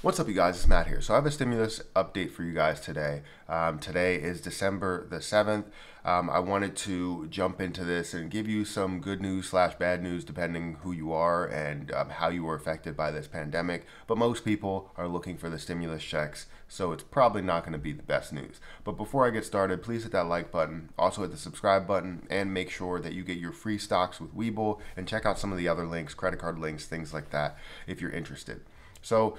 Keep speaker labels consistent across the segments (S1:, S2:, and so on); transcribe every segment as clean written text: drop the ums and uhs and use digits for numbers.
S1: What's up, you guys? It's Matt here. So I have a stimulus update for you guys today. Today is December the 7th. I wanted to jump into this and give you some good news slash bad news depending who you are and how you were affected by this pandemic. But most people are looking for the stimulus checks, so it's probably not going to be the best news. But before I get started, please hit that like button, also hit the subscribe button, and make sure that you get your free stocks with Webull and check out some of the other links, credit card links, things like that if you're interested. So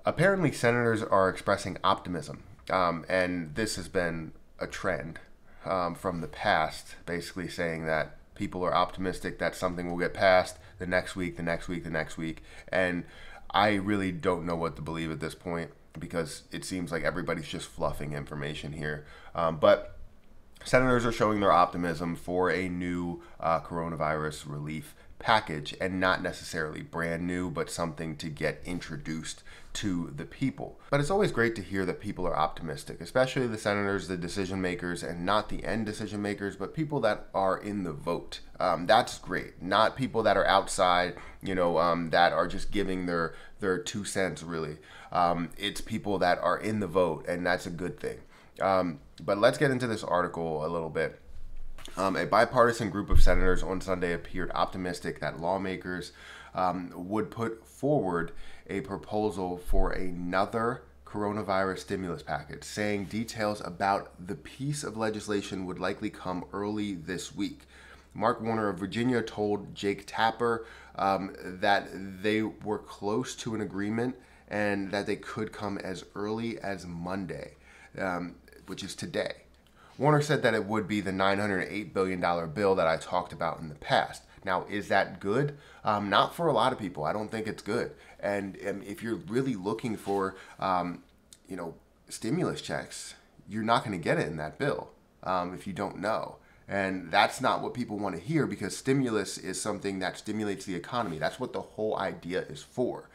S1: apparently, senators are expressing optimism, and this has been a trend from the past, basically saying that people are optimistic that something will get passed the next week, the next week, the next week. And I really don't know what to believe at this point because it seems like everybody's just fluffing information here. But senators are showing their optimism for a new coronavirus relief package, and not necessarily brand new, but something to get introduced to the people. But it's always great to hear that people are optimistic, especially the senators, the decision makers, and not the end decision makers, but people that are in the vote. That's great. Not people that are outside, that are just giving their 2 cents, really. It's people that are in the vote, and that's a good thing. But let's get into this article a little bit. A bipartisan group of senators on Sunday appeared optimistic that lawmakers would put forward a proposal for another coronavirus stimulus package, saying details about the piece of legislation would likely come early this week. Mark Warner of Virginia told Jake Tapper that they were close to an agreement and that they could come as early as Monday, which is today. Warner said that it would be the $908 billion bill that I talked about in the past. Now, is that good? Not for a lot of people. I don't think it's good. And if you're really looking for, stimulus checks, you're not going to get it in that bill if you don't know. And that's not what people want to hear, because stimulus is something that stimulates the economy. That's what the whole idea is for,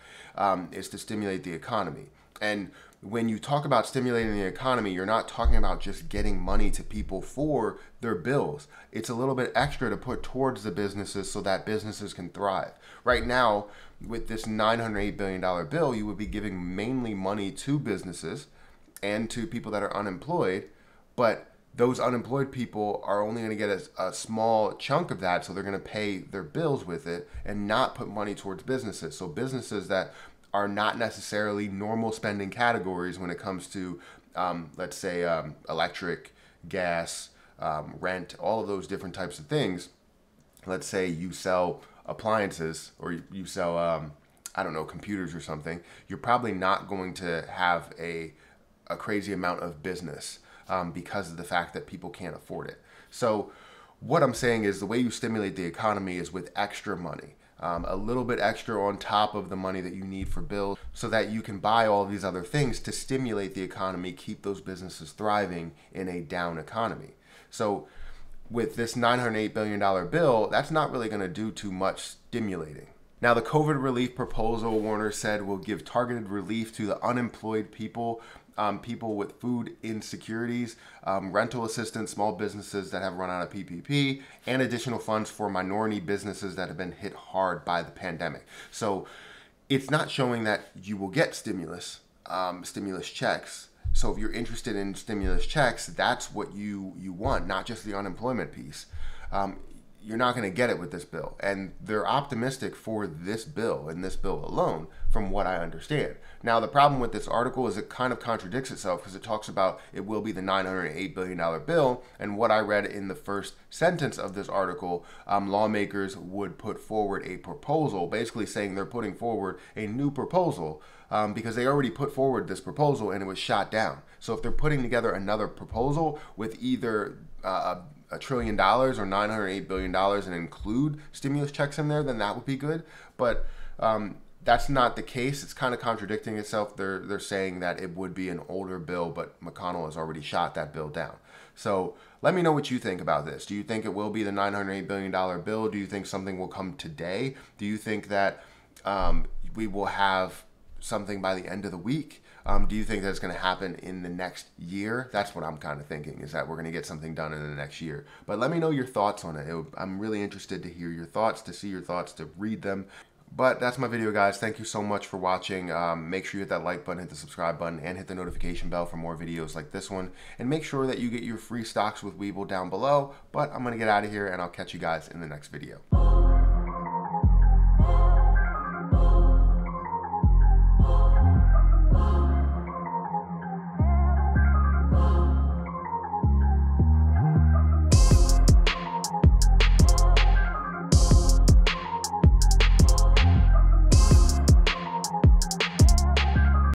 S1: is to stimulate the economy. And when you talk about stimulating the economy, you're not talking about just getting money to people for their bills. It's a little bit extra to put towards the businesses so that businesses can thrive. Right now, with this $908 billion bill, you would be giving mainly money to businesses and to people that are unemployed, but those unemployed people are only going to get a small chunk of that, so they're going to pay their bills with it and not put money towards businesses. So businesses that are not necessarily normal spending categories when it comes to, let's say, electric, gas, rent, all of those different types of things. Let's say you sell appliances or you sell, computers or something. You're probably not going to have a crazy amount of business because of the fact that people can't afford it. So what I'm saying is the way you stimulate the economy is with extra money. A little bit extra on top of the money that you need for bills so that you can buy all these other things to stimulate the economy, keep those businesses thriving in a down economy. So with this $908 billion bill, that's not really going to do too much stimulating. Now, the COVID relief proposal, Warner said, will give targeted relief to the unemployed people, people with food insecurities, rental assistance, small businesses that have run out of PPP, and additional funds for minority businesses that have been hit hard by the pandemic. So it's not showing that you will get stimulus checks. So if you're interested in stimulus checks, that's what you want, not just the unemployment piece. You're not going to get it with this bill. And they're optimistic for this bill and this bill alone, from what I understand. Now, the problem with this article is it kind of contradicts itself because it talks about it will be the $908 billion bill. And what I read in the first sentence of this article, lawmakers would put forward a proposal, basically saying they're putting forward a new proposal because they already put forward this proposal and it was shot down. So if they're putting together another proposal with either $1 trillion or $908 billion and include stimulus checks in there, then that would be good. But that's not the case. It's kind of contradicting itself. They're saying that it would be an older bill, but McConnell has already shot that bill down. So let me know what you think about this. Do you think it will be the $908 billion bill? Do you think something will come today? Do you think that we will have something by the end of the week? Do you think that's going to happen in the next year? That's what I'm kind of thinking, is that we're going to get something done in the next year. But let me know your thoughts on it. I'm really interested to hear your thoughts, to see your thoughts, to read them. But that's my video, guys. Thank you so much for watching. Make sure you hit that like button, hit the subscribe button, and hit the notification bell for more videos like this one. And make sure that you get your free stocks with Webull down below. But I'm going to get out of here, and I'll catch you guys in the next video.